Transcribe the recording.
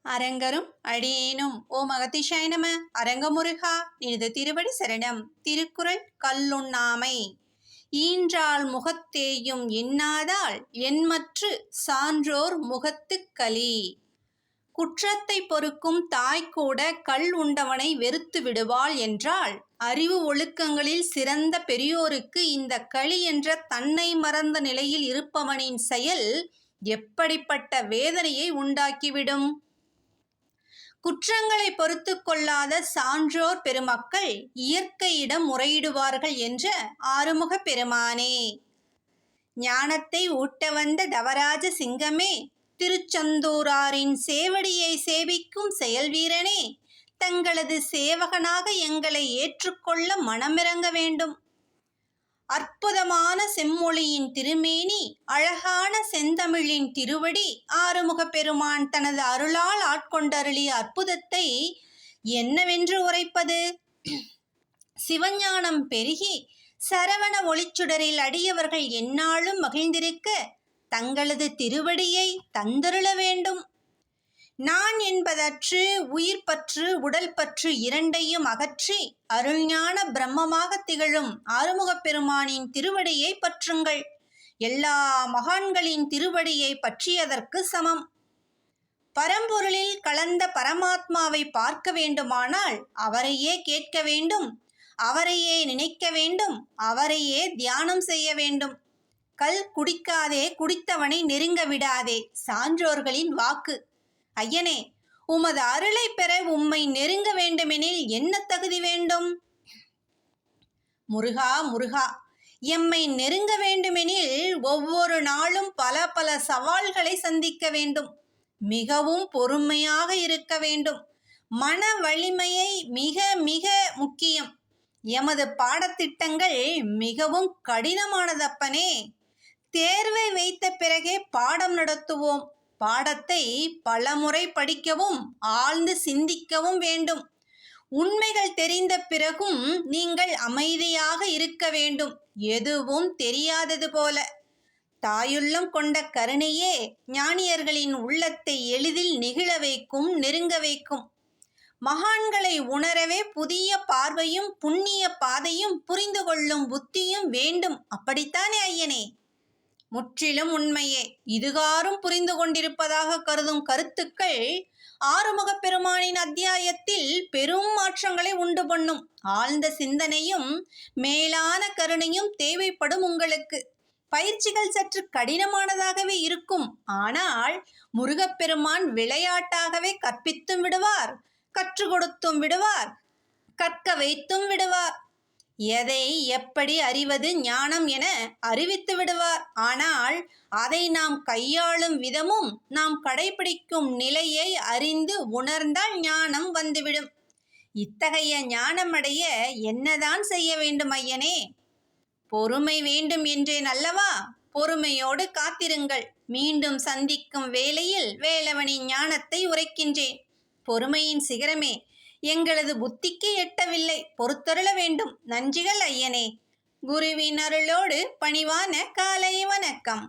அரங்கரும் அடியேனும் ஓம் அகத்திஷாய நம. அரங்கமுருகா நினது திருவடி சரணம். திருக்குறள் கல்லுண்ணாமை. ஈன்றாள் முகத்தேயும் எண்ணாதாள் என்மற்று சான்றோர் முகத்துக் களி. குற்றத்தை பொறுக்கும் தாய்கூட கல் உண்டவனை வெறுத்து விடுவாள் என்றால், அறிவு ஒழுக்கங்களில் சிறந்த பெரியோருக்கு இந்த களி என்ற தன்னை மறந்த நிலையில் இருப்பவனின் செயல் எப்படிப்பட்ட வேதனையை உண்டாக்கிவிடும்? குற்றங்களை பொறுத்து கொள்ளாத சான்றோர் பெருமக்கள் இயற்கையிடம் முறையிடுவார்கள் என்ற ஆறுமுக பெருமானே, ஞானத்தை ஊட்ட வந்த தவராஜ சிங்கமே, திருச்செந்தூராரின் சேவடியை சேவிக்கும் செயல் வீரனே, தங்களது சேவகனாக எங்களை ஏற்றுக்கொள்ள மனமிறங்க வேண்டும். அற்புதமான செம்மொழியின் திருமேனி, அழகான செந்தமிழின் திருவடி, ஆறுமுக பெருமான் தனது அருளால் ஆட்கொண்டருளிய அற்புதத்தை என்னவென்று உரைப்பது? சிவஞானம் பெருகி சரவண ஒளிச்சுடரில் அடியவர்கள் எந்நாளும் மகிழ்ந்திருக்க தங்களது திருவடியை தந்தருள வேண்டும். நான் என்பதற்று உயிர் பற்று உடல் பற்று இரண்டையும் அகற்றி அருள்ஞான பிரம்மமாக திகழும் ஆறுமுகப் பெருமானின் திருவடியை பற்றுங்கள். எல்லா மகான்களின் திருவடியை பற்றியதற்கு சமம். பரம்பொருளில் கலந்த பரமாத்மாவை பார்க்க வேண்டுமானால் அவரையே கேட்க வேண்டும், அவரையே நினைக்க வேண்டும், அவரையே தியானம் செய்ய வேண்டும். கல் குடிக்காதே, குடித்தவனை நெருங்க விடாதே சான்றோர்களின் வாக்கு. ஐயனே, உமது அருளை பெற உம்மை நெருங்க வேண்டுமெனில் என்ன தகுதி வேண்டும்? முருகா முருகா, எம்மை நெருங்க வேண்டுமெனில் ஒவ்வொரு நாளும் பல பல சவால்களை சந்திக்க வேண்டும். மிகவும் பொறுமையாக இருக்க வேண்டும். மன வலிமையை மிக மிக முக்கியம். எமது பாடத்திட்டங்கள் மிகவும் கடினமானதப்பனே. தேர்வை வைத்த பிறகே பாடம் நடத்துவோம். பாடத்தை பலமுறை படிக்கவும் ஆழ்ந்து சிந்திக்கவும் வேண்டும். உண்மைகள் தெரிந்த பிறகும் நீங்கள் அமைதியாக இருக்க வேண்டும், எதுவும் தெரியாதது போல. தாயுள்ளம் கொண்ட கருணையே ஞானியர்களின் உள்ளத்தை எளிதில் நெகிழ வைக்கும், நெருங்க வைக்கும். மகான்களை உணரவே புதிய பார்வையும் புண்ணிய பாதையும் புரிந்து கொள்ளும் புத்தியும் வேண்டும். அப்படித்தானே ஐயனே? முற்றிலும் உண்மையே. இதுகாரும் புரிந்து கொண்டிருப்பதாக கருதும் கருத்துக்கள் ஆறுமுகப் பெருமானின் அத்தியாயத்தில் பெரும் மாற்றங்களை உண்டு பண்ணும். ஆழ்ந்த சிந்தனையும் மேலான கருணையும் தேவைப்படும் உங்களுக்கு. பயிற்சிகள் சற்று கடினமானதாகவே இருக்கும். ஆனால் முருகப்பெருமான் விளையாட்டாகவே கற்பித்தும் விடுவார், கற்றுக் கொடுத்தும் விடுவார், கற்க வைத்தும் விடுவார். எதை எப்படி அறிவது ஞானம் என அறிவித்து விடுவார். ஆனால் அதை நாம் கையாளும் விதமும் நாம் கடைபிடிக்கும் நிலையை அறிந்து உணர்ந்தால் ஞானம் வந்துவிடும். இத்தகைய ஞானமடைய என்னதான் செய்ய வேண்டும் ஐயனே? பொறுமை வேண்டும் என்றேன் அல்லவா? பொறுமையோடு காத்திருங்கள். மீண்டும் சந்திக்கும் வேளையில் வேலவனின் ஞானத்தை உரைக்கின்றேன். பொறுமையின் சிகரமே, எங்களது புத்திக்கு எட்டவில்லை, பொறுத்தருள வேண்டும். நன்றிகள் ஐயனே. குருவின் அருளோடு பணிவான காலை வணக்கம்.